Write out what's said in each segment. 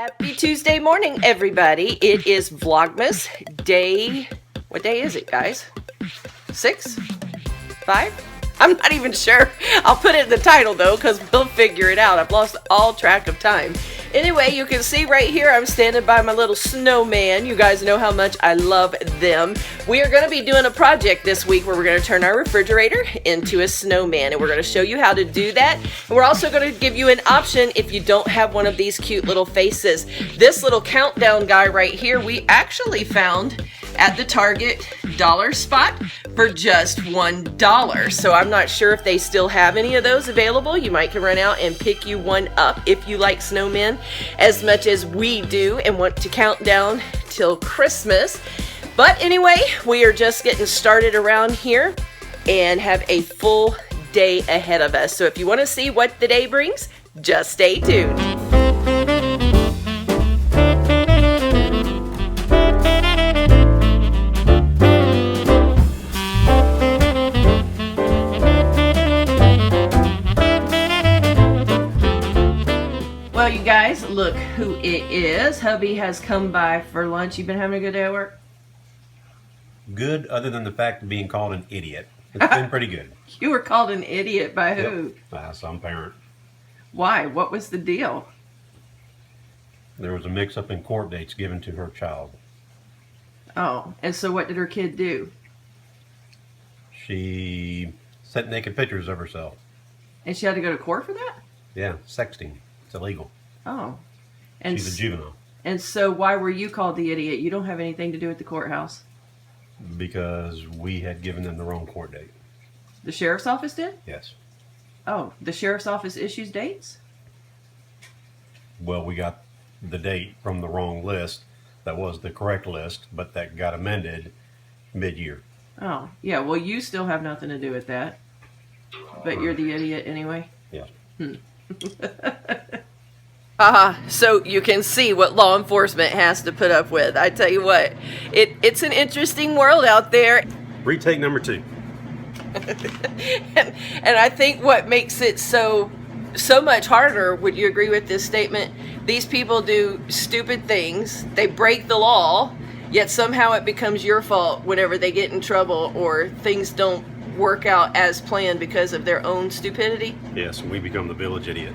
Happy Tuesday morning, everybody. It is Vlogmas day, what day is it, guys? 6? 5? I'm not even sure. I'll put it in the title though, because we'll figure it out. I've lost all track of time. Anyway, you can see right here, I'm standing by my little snowman. You guys know how much I love them. We are going to be doing a project this week where we're going to turn our refrigerator into a snowman, and we're going to show you how to do that. And we're also going to give you an option if you don't have one of these cute little faces. This little countdown guy right here, we actually found at the Target dollar spot for just $1. So I'm not sure if they still have any of those available. You might can run out and pick you one up if you like snowmen as much as we do and want to count down till Christmas. But anyway, we are just getting started around here and have a full day ahead of us. So if you want to see what the day brings, just stay tuned. Well, you guys, look who it is. Hubby has come by for lunch. You've been having a good day at work? Good, other than the fact of being called an idiot. It's been pretty good. You were called an idiot by who? By some parent. Why? What was the deal? There was a mix-up in court dates given to her child. Oh, and so what did her kid do? She sent naked pictures of herself. And she had to go to court for that? Yeah, sexting. It's illegal. Oh. And she's a juvenile. And so why were you called the idiot? You don't have anything to do with the courthouse. Because we had given them the wrong court date. The sheriff's office did? Yes. Oh, the sheriff's office issues dates? Well, we got the date from the wrong list. That was the correct list, but that got amended mid-year. Oh, yeah. Well, you still have nothing to do with that. But you're the idiot anyway? Yes. So you can see what law enforcement has to put up with. I tell you what, it's an interesting world out there. Retake number 2. and I think what makes it so much harder, would you agree with this statement? These people do stupid things, they break the law, yet somehow it becomes your fault whenever they get in trouble or things don't work out as planned because of their own stupidity. Yes, we become the village idiot.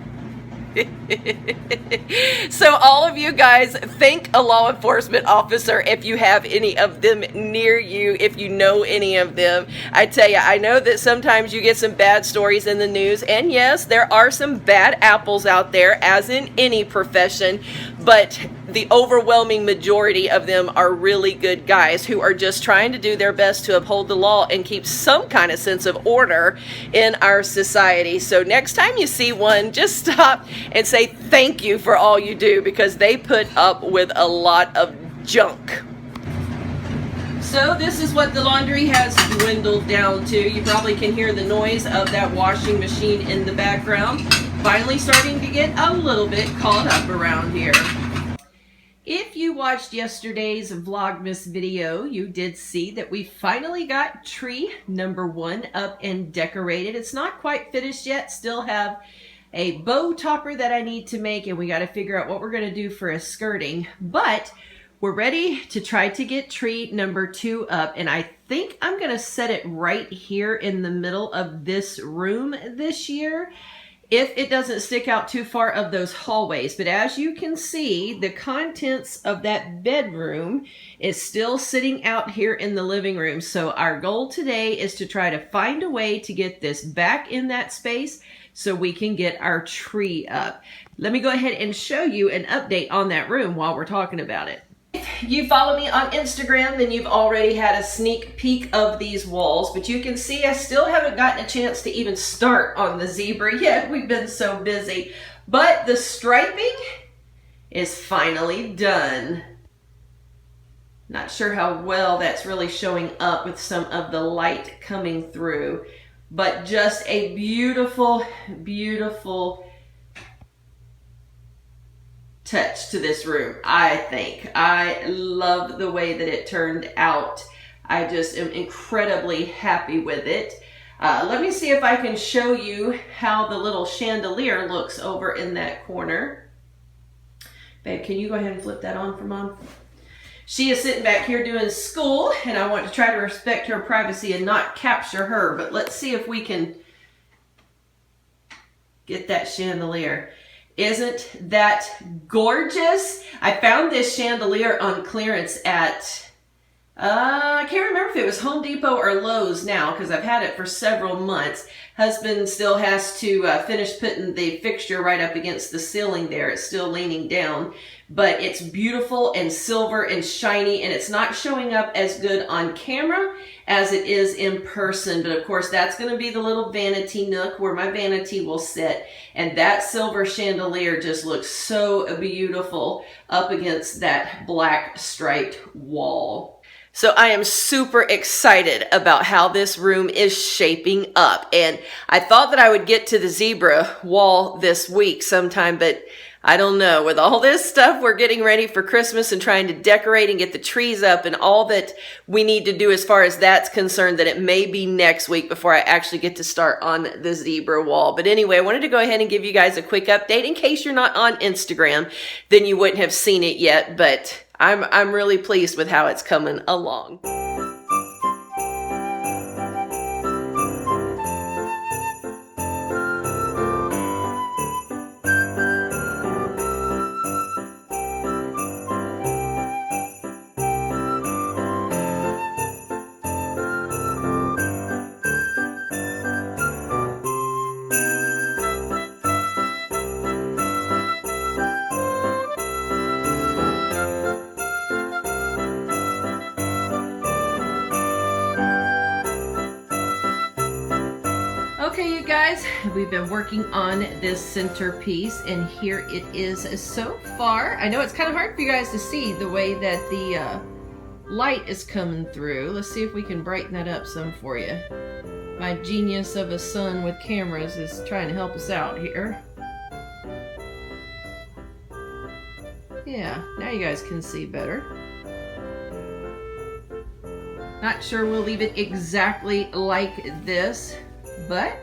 So all of you guys, thank a law enforcement officer if you have any of them near you, if you know any of them. I tell you, I know that sometimes you get some bad stories in the news, and yes, there are some bad apples out there, as in any profession, but the overwhelming majority of them are really good guys who are just trying to do their best to uphold the law and keep some kind of sense of order in our society. So next time you see one, just stop and say thank you for all you do, because they put up with a lot of junk. So this is what the laundry has dwindled down to. You probably can hear the noise of that washing machine in the background. Finally starting to get a little bit caught up around here. If you watched yesterday's Vlogmas video, you did see that we finally got tree number 1 up and decorated. It's not quite finished yet, still have a bow topper that I need to make, and we got to figure out what we're going to do for a skirting, but we're ready to try to get tree number 2 up, and I think I'm going to set it right here in the middle of this room this year, if it doesn't stick out too far of those hallways. But as you can see, the contents of that bedroom is still sitting out here in the living room. So our goal today is to try to find a way to get this back in that space so we can get our tree up. Let me go ahead and show you an update on that room while we're talking about it. If you follow me on Instagram, then you've already had a sneak peek of these walls, but you can see I still haven't gotten a chance to even start on the zebra yet. We've been so busy, but the striping is finally done. Not sure how well that's really showing up with some of the light coming through, but just a beautiful, beautiful touch to this room, I think. I love the way that it turned out. I just am incredibly happy with it. Let me see if I can show you how the little chandelier looks over in that corner. Babe, can you go ahead and flip that on for Mom? She is sitting back here doing school, and I want to try to respect her privacy and not capture her, but let's see if we can get that chandelier. Isn't that gorgeous? I found this chandelier on clearance at, I can't remember if it was Home Depot or Lowe's now, because I've had it for several months. Husband still has to finish putting the fixture right up against the ceiling there. It's still leaning down, but it's beautiful and silver and shiny, and it's not showing up as good on camera as it is in person. But of course, that's going to be the little vanity nook where my vanity will sit. And that silver chandelier just looks so beautiful up against that black striped wall. So I am super excited about how this room is shaping up. And I thought that I would get to the zebra wall this week sometime, but I don't know. With all this stuff, we're getting ready for Christmas and trying to decorate and get the trees up and all that we need to do as far as that's concerned, that it may be next week before I actually get to start on the zebra wall. But anyway, I wanted to go ahead and give you guys a quick update in case you're not on Instagram, then you wouldn't have seen it yet, but I'm really pleased with how it's coming along. Okay, you guys, we've been working on this centerpiece, and here it is so far. I know it's kind of hard for you guys to see the way that the light is coming through. Let's see if we can brighten that up some for you. My genius of a son with cameras is trying to help us out here. Yeah, now you guys can see better. Not sure we'll leave it exactly like this, but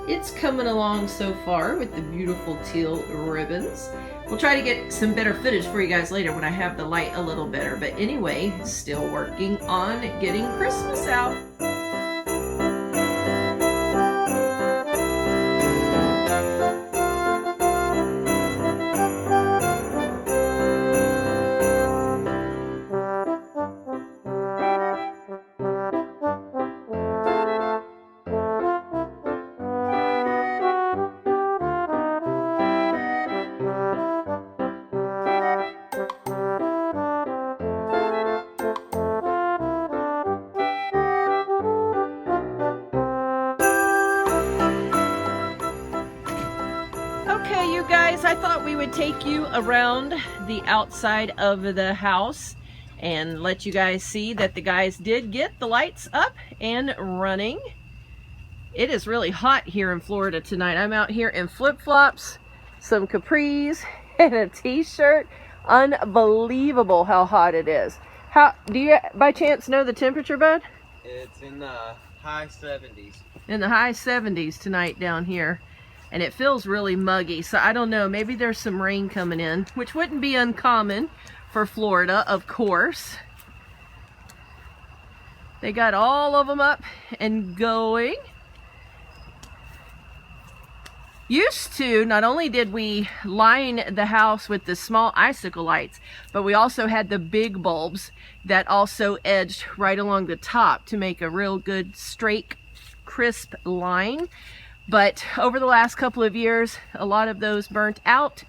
it's coming along so far with the beautiful teal ribbons. We'll try to get some better footage for you guys later when I have the light a little better. But anyway, still working on getting Christmas out. Okay, you guys, I thought we would take you around the outside of the house and let you guys see that the guys did get the lights up and running. It is really hot here in Florida tonight. I'm out here in flip-flops, some capris, and a t-shirt. Unbelievable how hot it is. How do you by chance know the temperature, bud? It's in the high 70s. In the high 70s tonight down here. And it feels really muggy, so I don't know, maybe there's some rain coming in, which wouldn't be uncommon for Florida, of course. They got all of them up and going. Used to, not only did we line the house with the small icicle lights, but we also had the big bulbs that also edged right along the top to make a real good straight, crisp line. But over the last couple of years, a lot of those burnt out.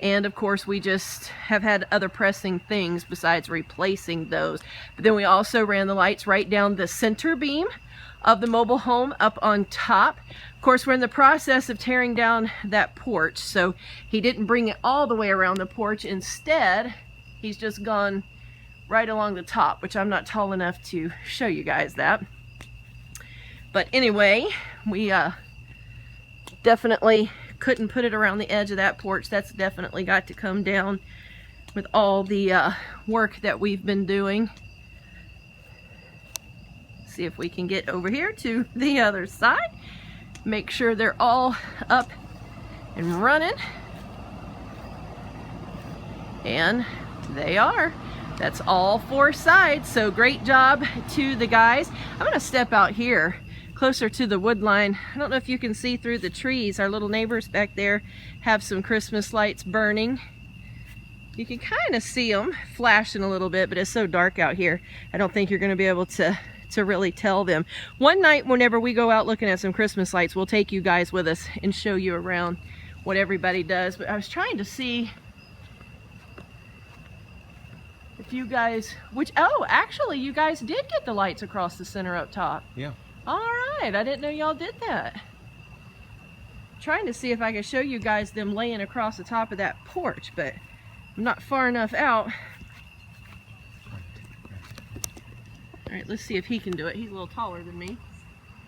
And of course, we just have had other pressing things besides replacing those. But then we also ran the lights right down the center beam of the mobile home up on top. Of course, we're in the process of tearing down that porch. So he didn't bring it all the way around the porch. Instead, he's just gone right along the top, which I'm not tall enough to show you guys that. But anyway, we definitely couldn't put it around the edge of that porch. That's definitely got to come down with all the work that we've been doing. See if we can get over here to the other side. Make sure they're all up and running. And they are. That's all 4 sides, so great job to the guys. I'm gonna step out here closer to the wood line. I don't know if you can see through the trees. Our little neighbors back there have some Christmas lights burning. You can kind of see them flashing a little bit, but it's so dark out here. I don't think you're gonna be able to really tell them. One night, whenever we go out looking at some Christmas lights, we'll take you guys with us and show you around what everybody does. But I was trying to see if you guys, oh, actually, you guys did get the lights across the center up top. Yeah. All right, I didn't know y'all did that. Trying to see if I can show you guys them laying across the top of that porch, but I'm not far enough out. All right, let's see if he can do it. He's a little taller than me.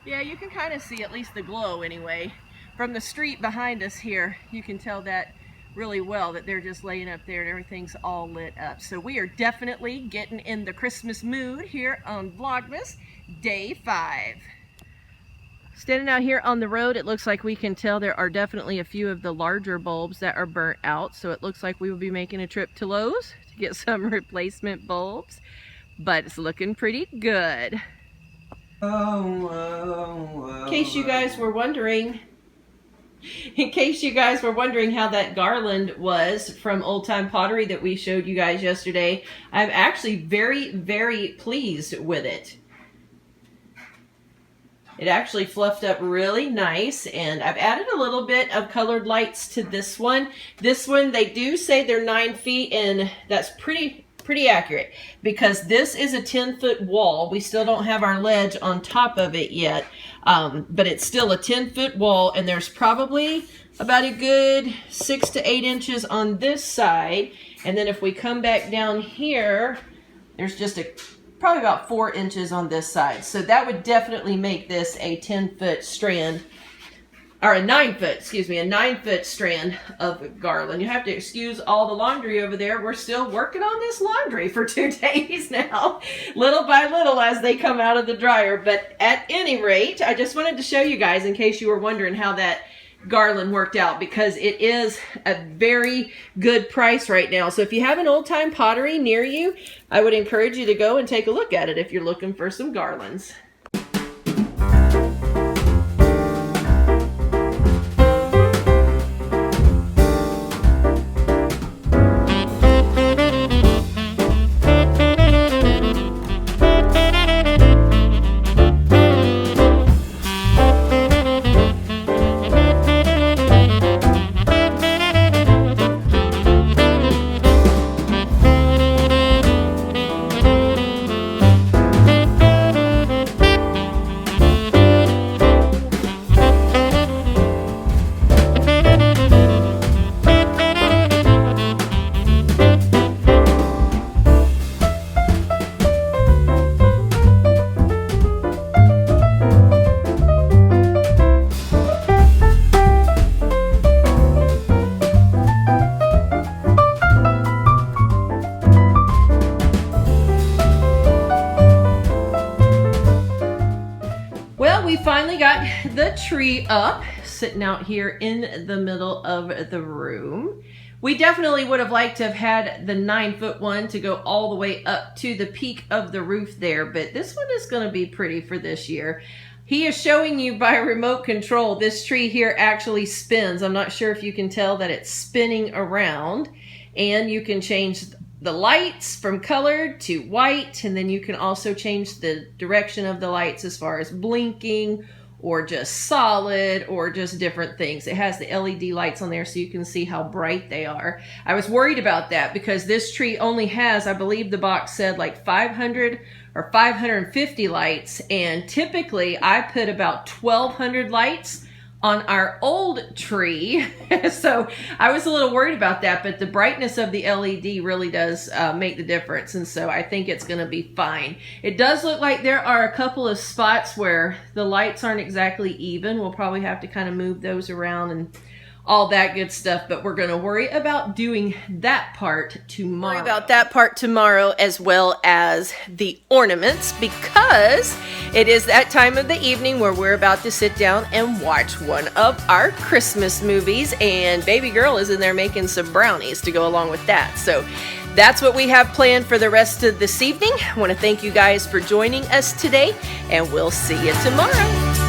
Yeah, you can kind of see at least the glow anyway. From the street behind us here, you can tell that really well, that they're just laying up there and everything's all lit up. So we are definitely getting in the Christmas mood here on Vlogmas Day 5. Standing out here on the road, it looks like we can tell there are definitely a few of the larger bulbs that are burnt out. So it looks like we will be making a trip to Lowe's to get some replacement bulbs. But it's looking pretty good. In case you guys were wondering how that garland was from Old Time Pottery that we showed you guys yesterday, I'm actually very, very pleased with it. It actually fluffed up really nice, and I've added a little bit of colored lights to this one. This one, they do say they're 9 feet, and that's pretty accurate, because this is a 10-foot wall. We still don't have our ledge on top of it yet, but it's still a 10-foot wall, and there's probably about a good 6 to 8 inches on this side. And then if we come back down here, there's just probably about 4 inches on this side. So that would definitely make this a 10-foot strand, or a 9-foot, excuse me, a 9-foot strand of garland. You have to excuse all the laundry over there. We're still working on this laundry for 2 days now, little by little as they come out of the dryer. But at any rate, I just wanted to show you guys, in case you were wondering how that garland worked out, because it is a very good price right now. So if you have an Old Time Pottery near you, I would encourage you to go and take a look at it if you're looking for some garlands. We finally got the tree up, sitting out here in the middle of the room. We definitely would have liked to have had the 9-foot one to go all the way up to the peak of the roof there, but this one is going to be pretty for this year. He is showing you by remote control. This tree here actually spins. I'm not sure if you can tell that it's spinning around, and you can change the lights from colored to white, and then you can also change the direction of the lights as far as blinking or just solid or just different things. It has the LED lights on there so you can see how bright they are. I was worried about that because this tree only has, I believe the box said, like 500 or 550 lights, and typically I put about 1,200 lights on our old tree. So I was a little worried about that, but the brightness of the LED really does make the difference, and so I think it's going to be fine. It does look like there are a couple of spots where the lights aren't exactly even. We'll probably have to kind of move those around and all that good stuff, but we're going to worry about doing that part tomorrow. Worry about that part tomorrow, as well as the ornaments, because it is that time of the evening where we're about to sit down and watch one of our Christmas movies, and baby girl is in there making some brownies to go along with that. So that's what we have planned for the rest of this evening. I want to thank you guys for joining us today, and we'll see you tomorrow.